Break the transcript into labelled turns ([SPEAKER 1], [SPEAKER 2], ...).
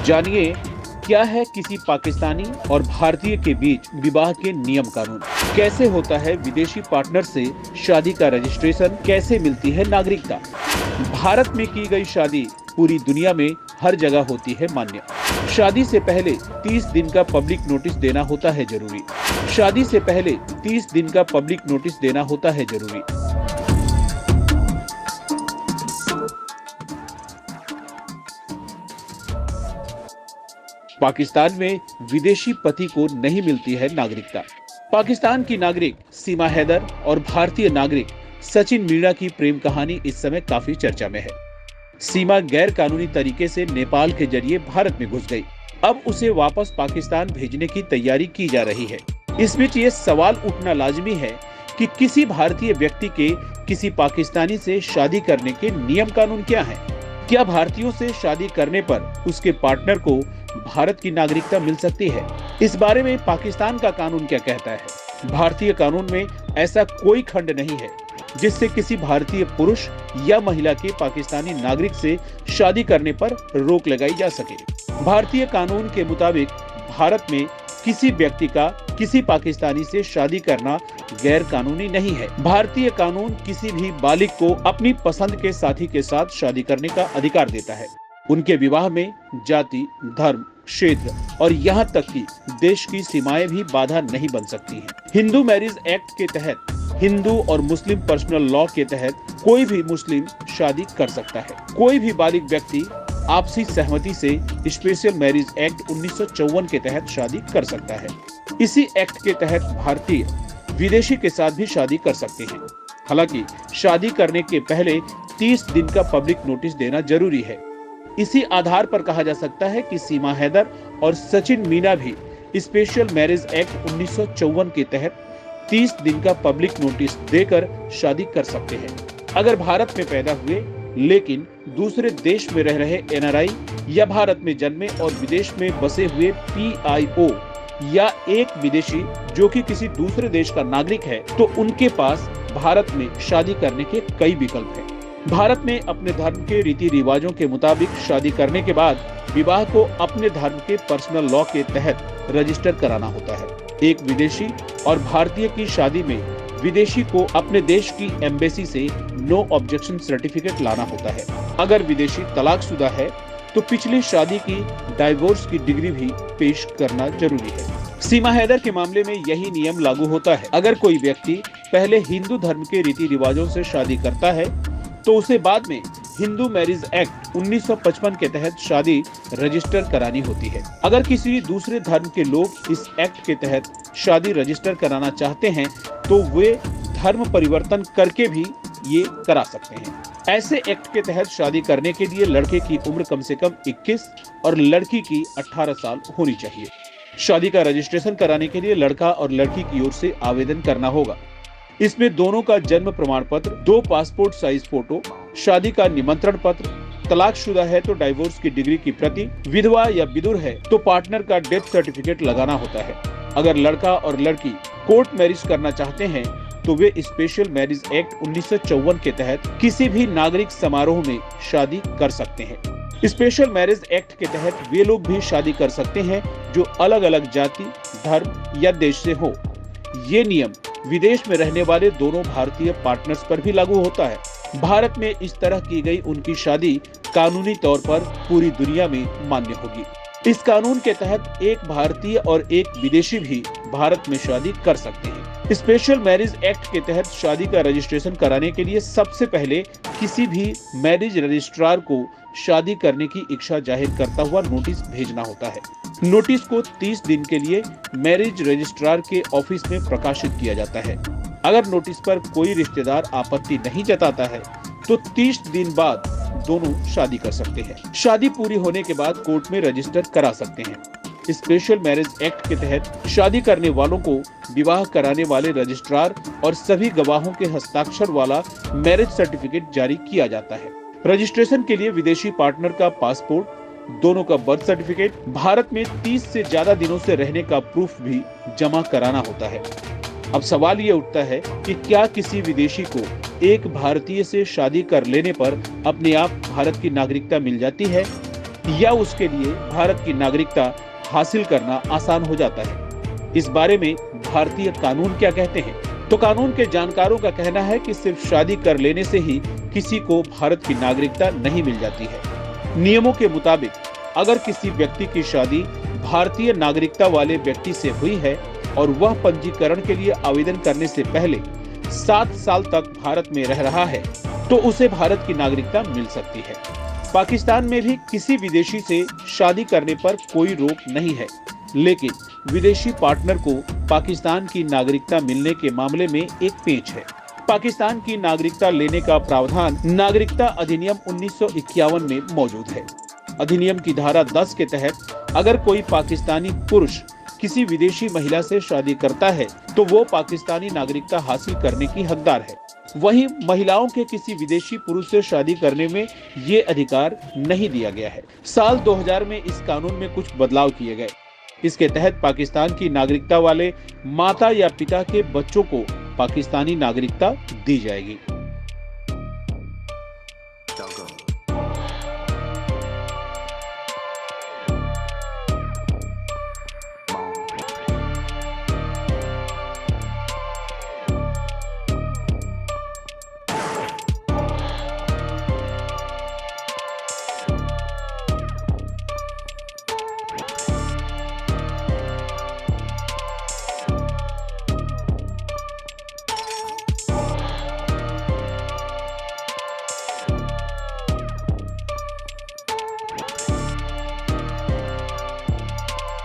[SPEAKER 1] जानिए क्या है किसी पाकिस्तानी और भारतीय के बीच विवाह के नियम कानून, कैसे होता है विदेशी पार्टनर से शादी का रजिस्ट्रेशन, कैसे मिलती है नागरिकता। भारत में की गई शादी पूरी दुनिया में हर जगह होती है मान्य। शादी से पहले 30 दिन का पब्लिक नोटिस देना होता है जरूरी। शादी से पहले 30 दिन का पब्लिक नोटिस देना होता है जरूरी। पाकिस्तान में विदेशी पति को नहीं मिलती है नागरिकता। पाकिस्तान की नागरिक सीमा हैदर और भारतीय नागरिक सचिन मीणा की प्रेम कहानी इस समय काफी चर्चा में है। सीमा गैर कानूनी तरीके से नेपाल के जरिए भारत में घुस गई। अब उसे वापस पाकिस्तान भेजने की तैयारी की जा रही है। इस बीच ये सवाल उठना लाजमी है कि किसी भारतीय व्यक्ति के किसी पाकिस्तानी से शादी करने के नियम कानून क्या हैं? क्या भारतीयों से शादी करने पर उसके पार्टनर को भारत की नागरिकता मिल सकती है? इस बारे में पाकिस्तान का कानून क्या कहता है? भारतीय कानून में ऐसा कोई खंड नहीं है जिससे किसी भारतीय पुरुष या महिला के पाकिस्तानी नागरिक से शादी करने पर रोक लगाई जा सके। भारतीय कानून के मुताबिक भारत में किसी व्यक्ति का किसी पाकिस्तानी से शादी करना गैर कानूनी नहीं है। भारतीय कानून किसी भी बालिग को अपनी पसंद के साथी के साथ शादी करने का अधिकार देता है। उनके विवाह में जाति, धर्म, क्षेत्र और यहाँ तक कि देश की सीमाएं भी बाधा नहीं बन सकती हैं। हिंदू मैरिज एक्ट के तहत, हिंदू और मुस्लिम पर्सनल लॉ के तहत कोई भी मुस्लिम शादी कर सकता है। कोई भी बालिग व्यक्ति आपसी सहमति से स्पेशल मैरिज एक्ट 1954 के तहत शादी कर सकता है। इसी एक्ट के तहत भारतीय विदेशी के साथ भी शादी कर सकते हैं। हालांकि शादी करने के पहले 30 दिन का पब्लिक नोटिस देना जरूरी है। इसी आधार पर कहा जा सकता है कि सीमा हैदर और सचिन मीणा भी स्पेशल मैरिज एक्ट 1954 के तहत 30 दिन का पब्लिक नोटिस देकर शादी कर सकते हैं। अगर भारत में पैदा हुए लेकिन दूसरे देश में रह रहे NRI या भारत में जन्मे और विदेश में बसे हुए PIO या एक विदेशी जो कि किसी दूसरे देश का नागरिक है, तो उनके पास भारत में शादी करने के कई विकल्प हैं। भारत में अपने धर्म के रीति रिवाजों के मुताबिक शादी करने के बाद विवाह को अपने धर्म के पर्सनल लॉ के तहत रजिस्टर कराना होता है। एक विदेशी और भारतीय की शादी में विदेशी को अपने देश की एम्बेसी से नो ऑब्जेक्शन सर्टिफिकेट लाना होता है। अगर विदेशी तलाकशुदा है तो पिछली शादी की डाइवोर्स की डिग्री भी पेश करना जरूरी है। सीमा हैदर के मामले में यही नियम लागू होता है। अगर कोई व्यक्ति पहले हिंदू धर्म के रीति रिवाजों से शादी करता है तो उसे बाद में हिंदू मैरिज एक्ट 1955 के तहत शादी रजिस्टर करानी होती है। अगर किसी दूसरे धर्म के लोग इस एक्ट के तहत शादी रजिस्टर कराना चाहते हैं तो वे धर्म परिवर्तन करके भी ये करा सकते हैं। ऐसे एक्ट के तहत शादी करने के लिए लड़के की उम्र कम से कम 21 और लड़की की 18 साल होनी चाहिए। शादी का रजिस्ट्रेशन कराने के लिए लड़का और लड़की की ओर से आवेदन करना होगा। इसमें दोनों का जन्म प्रमाण पत्र, 2 पासपोर्ट साइज फोटो, शादी का निमंत्रण पत्र, तलाकशुदा है तो डाइवोर्स की डिग्री की प्रति, विधवा या विधुर है तो पार्टनर का डेथ सर्टिफिकेट लगाना होता है। अगर लड़का और लड़की कोर्ट मैरिज करना चाहते हैं तो वे स्पेशल मैरिज एक्ट 1954 के तहत किसी भी नागरिक समारोह में शादी कर सकते हैं। स्पेशल मैरिज एक्ट के तहत वे लोग भी शादी कर सकते हैं जो अलग अलग जाति, धर्म या देश से हो। ये नियम विदेश में रहने वाले दोनों भारतीय पार्टनर्स पर भी लागू होता है। भारत में इस तरह की गई उनकी शादी कानूनी तौर पर पूरी दुनिया में मान्य होगी। इस कानून के तहत एक भारतीय और एक विदेशी भी भारत में शादी कर सकते हैं। स्पेशल मैरिज एक्ट के तहत शादी का रजिस्ट्रेशन कराने के लिए सबसे पहले किसी भी मैरिज रजिस्ट्रार को शादी करने की इच्छा जाहिर करता हुआ नोटिस भेजना होता है। नोटिस को 30 दिन के लिए मैरिज रजिस्ट्रार के ऑफिस में प्रकाशित किया जाता है। अगर नोटिस पर कोई रिश्तेदार आपत्ति नहीं जताता है तो 30 दिन बाद दोनों शादी कर सकते हैं। शादी पूरी होने के बाद कोर्ट में रजिस्टर करा सकते हैं। स्पेशल मैरिज एक्ट के तहत शादी करने वालों को विवाह कराने वाले रजिस्ट्रार और सभी गवाहों के हस्ताक्षर वाला मैरिज सर्टिफिकेट जारी किया जाता है। रजिस्ट्रेशन के लिए विदेशी पार्टनर का पासपोर्ट, दोनों का बर्थ सर्टिफिकेट, भारत में 30 से ज्यादा दिनों से रहने का प्रूफ भी जमा कराना होता है। अब सवाल ये उठता है कि क्या किसी विदेशी को एक भारतीय से शादी कर लेने पर अपने आप भारत की नागरिकता मिल जाती है? या उसके लिए भारत की नागरिकता हासिल करना आसान हो जाता है। इस बारे में भारतीय कानून क्या कहते हैं? तो कानून के जानकारों का कहना है कि सिर्फ शादी कर लेने से ही किसी को भारत की नागरिकता नहीं मिल जाती है। नियमों के मुताबिक अगर किसी व्यक्ति की शादी भारतीय नागरिकता वाले व्यक्ति से हुई है और वह पंजीकरण के लिए आवेदन करने से पहले 7 साल तक भारत में रह रहा है तो उसे भारत की नागरिकता मिल सकती है। पाकिस्तान में भी किसी विदेशी से शादी करने पर कोई रोक नहीं है, लेकिन विदेशी पार्टनर को पाकिस्तान की नागरिकता मिलने के मामले में एक पेच है। पाकिस्तान की नागरिकता लेने का प्रावधान नागरिकता अधिनियम 1951 में मौजूद है। अधिनियम की धारा 10 के तहत अगर कोई पाकिस्तानी पुरुष किसी विदेशी महिला से शादी करता है तो वो पाकिस्तानी नागरिकता हासिल करने की हकदार है। वहीं महिलाओं के किसी विदेशी पुरुष से शादी करने में ये अधिकार नहीं दिया गया है। साल 2000 में इस कानून में कुछ बदलाव किए गए। इसके तहत पाकिस्तान की नागरिकता वाले माता या पिता के बच्चों को पाकिस्तानी नागरिकता दी जाएगी।